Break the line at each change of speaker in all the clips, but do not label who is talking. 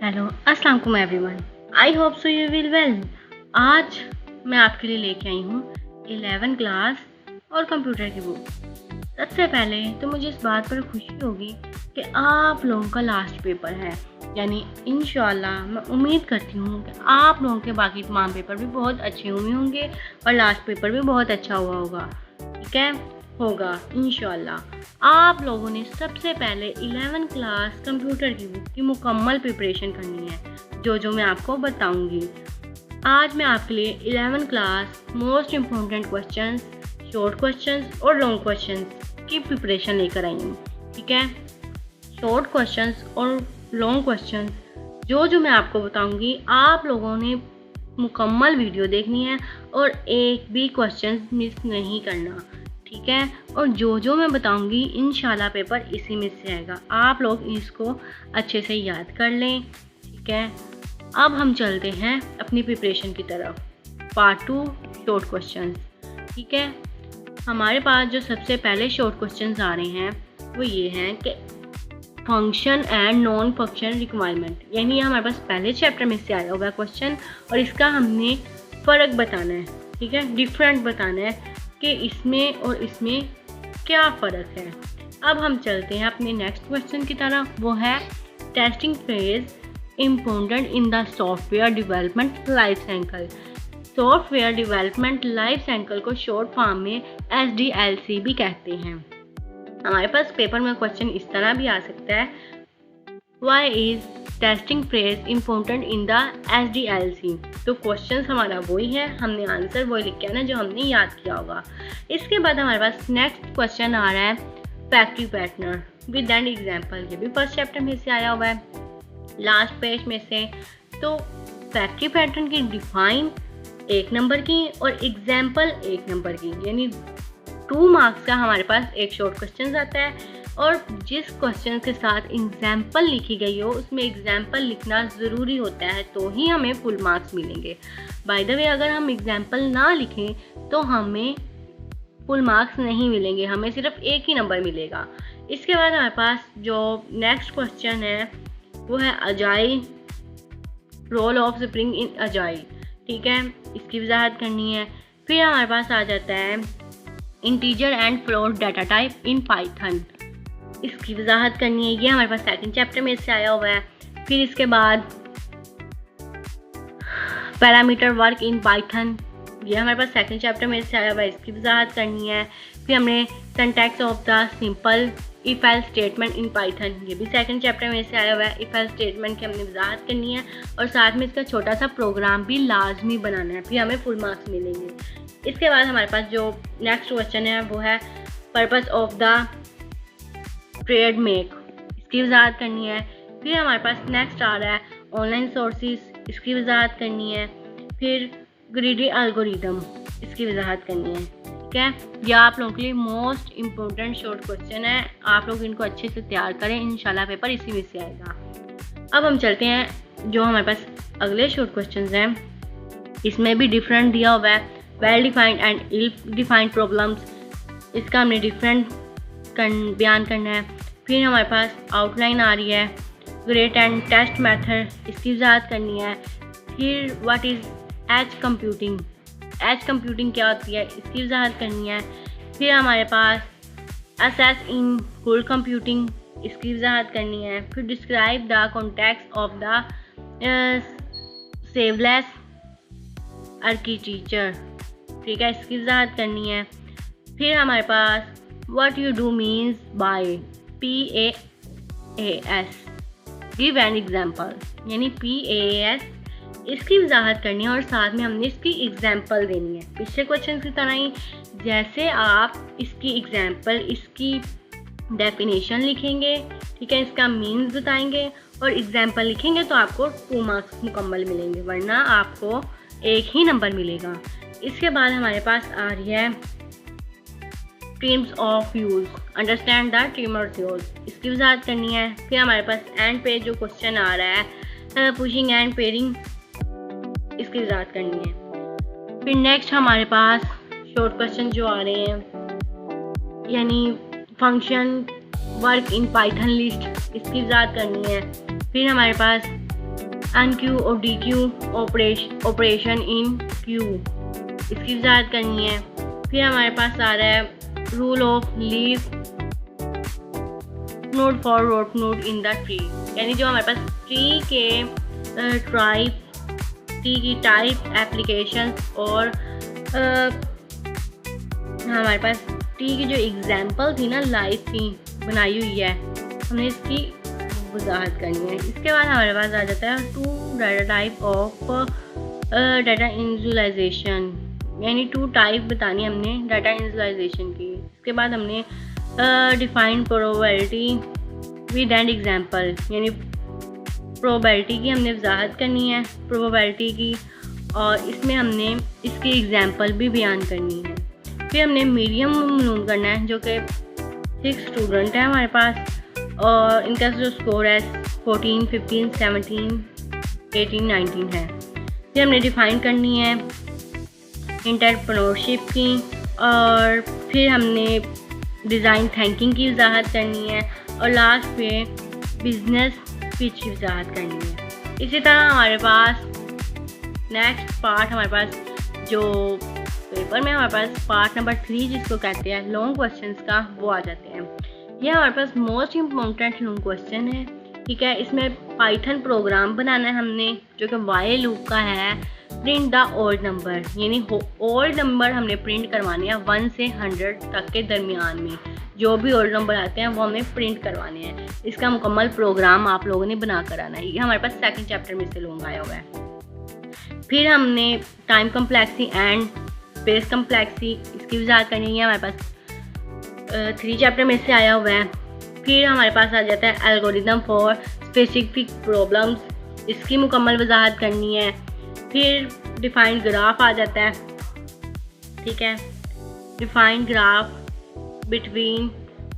Hello अस्सलाम वालेकुम everyone. I hope so you will well. आज मैं आपके लिए लेके आई हूँ 11 क्लास और कंप्यूटर की बुक। सबसे पहले तो मुझे इस बात पर खुशी होगी कि आप लोगों का लास्ट पेपर है, यानी इंशाल्लाह मैं उम्मीद करती हूँ कि आप लोगों के बाकी तमाम पेपर भी बहुत अच्छे हुए होंगे और लास्ट पेपर भी बहुत अच्छा हुआ होगा। ठीक है, होगा इंशाल्लाह। आप लोगों ने सबसे पहले 11 क्लास कंप्यूटर की बुक की मुकम्मल प्रिपरेशन करनी है, जो मैं आपको बताऊंगी। आज मैं आपके लिए 11 class most important questions, short questions और लॉन्ग क्वेश्चंस की प्रिपरेशन लेकर आई हूँ। ठीक है, शॉर्ट क्वेश्चंस और लॉन्ग क्वेश्चंस जो मैं आपको बताऊंगी, आप लोगों ने मुकम्मल वीडियो देखनी है और एक भी क्वेश्चन मिस नहीं करना। ठीक है, और जो मैं बताऊंगी इंशाल्लाह पेपर इसी में से आएगा। आप लोग इसको अच्छे से याद कर लें। ठीक है, अब हम चलते हैं अपनी प्रिपरेशन की तरफ। Part 2 short questions. ठीक है, हमारे पास जो सबसे पहले शॉर्ट क्वेश्चंस आ रहे हैं वो ये हैं कि function and non function requirement, यानी हमारे पास पहले चैप्टर में से आया हुआ क्वेश्चन और इसका हमने फ़र्क बताना है। ठीक है, डिफरेंट बताना है कि इसमें और इसमें क्या फ़र्क है। अब हम चलते हैं अपने नेक्स्ट क्वेश्चन की तरफ। वो है testing phase important in the software development life cycle. Software development life cycle को शॉर्ट फॉर्म में SDLC भी कहते हैं। हमारे पास पेपर में क्वेश्चन इस तरह भी आ सकता है, why is testing phase important in the SDLC। तो क्वेश्चन हमारा वही है, हमने आंसर वही लिख के आना जो हमने याद किया होगा। इसके बाद हमारे पास नेक्स्ट क्वेश्चन आ रहा है factory pattern with an example. ये भी फर्स्ट चैप्टर में से आया हुआ है, लास्ट पेज में से। तो फैक्ट्री पैटर्न की डिफाइन 1 नंबर की और एग्जाम्पल 1 नंबर की, यानी 2 मार्क्स का हमारे पास एक शॉर्ट क्वेश्चन आता है। और जिस क्वेश्चन के साथ एग्जाम्पल लिखी गई हो उसमें एग्जाम्पल लिखना ज़रूरी होता है, तो ही हमें फुल मार्क्स मिलेंगे। बाय द वे, अगर हम एग्जाम्पल ना लिखें तो हमें फुल मार्क्स नहीं मिलेंगे, हमें सिर्फ 1 ही नंबर मिलेगा। इसके बाद हमारे पास जो नेक्स्ट क्वेश्चन है वो है agile, role of spring in agile. ठीक है, इसकी वजाहत करनी है। फिर हमारे पास आ जाता है integer and float data type in Python, इसकी वजाहत करनी है। ये हमारे पास सेकंड चैप्टर में से आया हुआ है। फिर इसके बाद पैरामीटर वर्क इन पाइथन, ये हमारे पास सेकंड चैप्टर में से आया हुआ है, इसकी वजाहत करनी है। फिर हमने syntax of the simple if else statement in Python, ये भी सेकंड चैप्टर में से आया हुआ है। इफ एल्स स्टेटमेंट की हमने वजाहत करनी है और साथ में इसका छोटा सा प्रोग्राम भी लाजमी बनाना है, फिर हमें फुल मार्क्स मिलेंगे। इसके बाद हमारे पास जो नेक्स्ट क्वेश्चन है वो है purpose of the trade make, इसकी वजाहत करनी है। फिर हमारे पास नेक्स्ट आ रहा है ऑनलाइन सोर्सेज, इसकी वजाहत करनी है। फिर ग्रीडी एल्गोरिदम, इसकी वजाहत करनी है। ठीक है, यह आप लोगों के लिए मोस्ट इम्पोर्टेंट शॉर्ट क्वेश्चन है, आप लोग इनको अच्छे से तैयार करें, इंशाल्लाह पेपर इसी में से आएगा। अब हम चलते हैं जो हमारे पास अगले शॉर्ट क्वेश्चन हैं, इसमें भी डिफरेंट दिया हुआ है, well defined and ill defined problems, इसका हमने डिफरेंट बयान करना है। फिर हमारे पास आउटलाइन आ रही है, ग्रेड एंड टेस्ट मेथड, इसकी वजाहत करनी है। फिर what is edge computing, edge computing क्या होती है, इसकी वजाहत करनी है। फिर हमारे पास असेस इन गुड कंप्यूटिंग, इसकी वजाहत करनी है। फिर describe the context of the serverless architecture, ठीक है, इसकी वजाहत करनी है। फिर हमारे पास what you do means by PAAS, give an example, यानी PAAS इसकी वजाहत करनी है और साथ में हमने इसकी एग्जाम्पल देनी है। पिछले क्वेश्चन की तरह ही, जैसे आप इसकी एग्जाम्पल, इसकी डेफिनेशन लिखेंगे, ठीक है, इसका मीन्स बताएंगे और एग्जाम्पल लिखेंगे तो आपको 2 मार्क्स मुकम्मल मिलेंगे, वरना आपको 1 ही नंबर मिलेगा। इसके बाद हमारे पास आ रही है terms of use, understand the terms use, इसकी वजाहत करनी है। फिर हमारे पास एंड पे जो क्वेश्चन आ रहा है पुशिंग एंड पेयरिंग, इसकी वजाहत करनी है। फिर नेक्स्ट हमारे पास शॉर्ट क्वेश्चन जो आ रहे हैं, यानी function work in Python list, इसकी वजाहत करनी है। फिर हमारे पास एन क्यू और D Q operation in Q, इसकी वजाहत करनी है। फिर हमारे पास आ रहा है rule of leaf node for root node in the tree, यानी जो हमारे पास ट्री के ट्री की टाइप एप्लीकेशन और हमारे पास ट्री की जो एग्जांपल थी ना लाइव की बनाई हुई है, हमने इसकी वजाहत करनी है। इसके बाद हमारे पास आ जाता है two data type of data initialization, यानी टू टाइप बतानी हमने डाटा इनिशियलाइजेशन की। इसके बाद हमने define probability with and example, यानी प्रोबेबिलिटी की हमने वजाहत करनी है प्रोबेबिलिटी की, और इसमें हमने इसकी एग्जांपल भी बयान करनी है। फिर हमने मीडियम मालूम करना है, जो कि 6 स्टूडेंट है हमारे पास और इनका जो स्कोर है 14, 15, 17, 18, 19 है। फिर हमने डिफ़ाइन करनी है एंटरप्रेन्योरशिप की, और फिर हमने डिज़ाइन थिंकिंग की वजाहत करनी है, और लास्ट पे बिजनेस पिच की वजाहत करनी है। इसी तरह हमारे पास नेक्स्ट पार्ट हमारे पास जो पेपर में हमारे पास पार्ट नंबर 3 जिसको कहते हैं लॉन्ग क्वेश्चंस का, वो आ जाते हैं। ये हमारे पास मोस्ट इम्पोर्टेंट लॉन्ग क्वेश्चन है, ठीक है। इसमें पाइथन प्रोग्राम बनाना है हमने, जो कि वाइल लूप का है। प्रिंट द ओल्ड नंबर, यानी ओल्ड नंबर हमने प्रिंट करवाने हैं 1 से 100 तक के दरमियान में, जो भी ओल्ड नंबर आते हैं वो हमें प्रिंट करवाने हैं। इसका मुकम्मल प्रोग्राम आप लोगों ने बना कर आना है। ये हमारे पास सेकंड चैप्टर में से लॉन्ग आया हुआ है। फिर हमने time complexity and space complexity, इसकी वजाहत करनी है, हमारे पास 3 चैप्टर में से आया हुआ है। फिर हमारे पास आ जाता है एल्गोरिदम फॉर स्पेसिफिक प्रॉब्लम्स, इसकी मुकम्मल वजाहत करनी है। फिर डिफाइंड ग्राफ आ जाता है, ठीक है। डिफाइंड ग्राफ बिटवीन,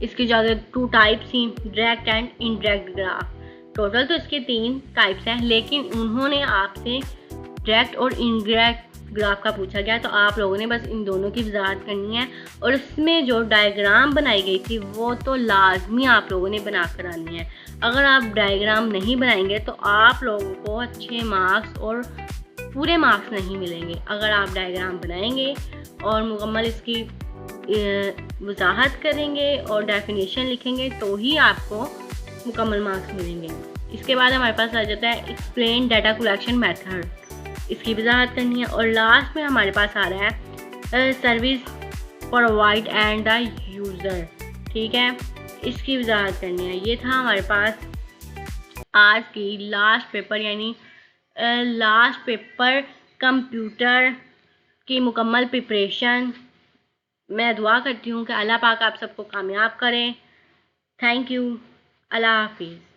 इसकी ज़्यादा 2 टाइप्स थी, direct and indirect graph. Total तो इसके 3 टाइप्स हैं, लेकिन उन्होंने आपसे डायरेक्ट और इनडायरेक्ट ग्राफ का पूछा गया, तो आप लोगों ने बस इन दोनों की वजाहत करनी है। और उसमें जो डायग्राम बनाई गई थी वो तो लाजमी आप लोगों ने बना कर आनी है। अगर आप डायग्राम नहीं बनाएंगे तो आप लोगों को अच्छे मार्क्स और पूरे मार्क्स नहीं मिलेंगे। अगर आप डायग्राम बनाएंगे और मुकम्मल इसकी वजाहत करेंगे और डेफिनेशन लिखेंगे तो ही आपको मुकम्मल मार्क्स मिलेंगे। इसके बाद हमारे पास आ जाता है एक्सप्लेन डाटा कलेक्शन मेथड, इसकी वजाहत करनी है। और लास्ट में हमारे पास आ रहा है service provide and the user, ठीक है, इसकी वजाहत करनी है। ये था हमारे पास आज की लास्ट पेपर, यानी लास्ट पेपर कंप्यूटर की मुकम्मल प्रिपरेशन। मैं दुआ करती हूँ कि अल्लाह पाक आप सबको कामयाब करें। थैंक यू, अल्लाह हाफिज़।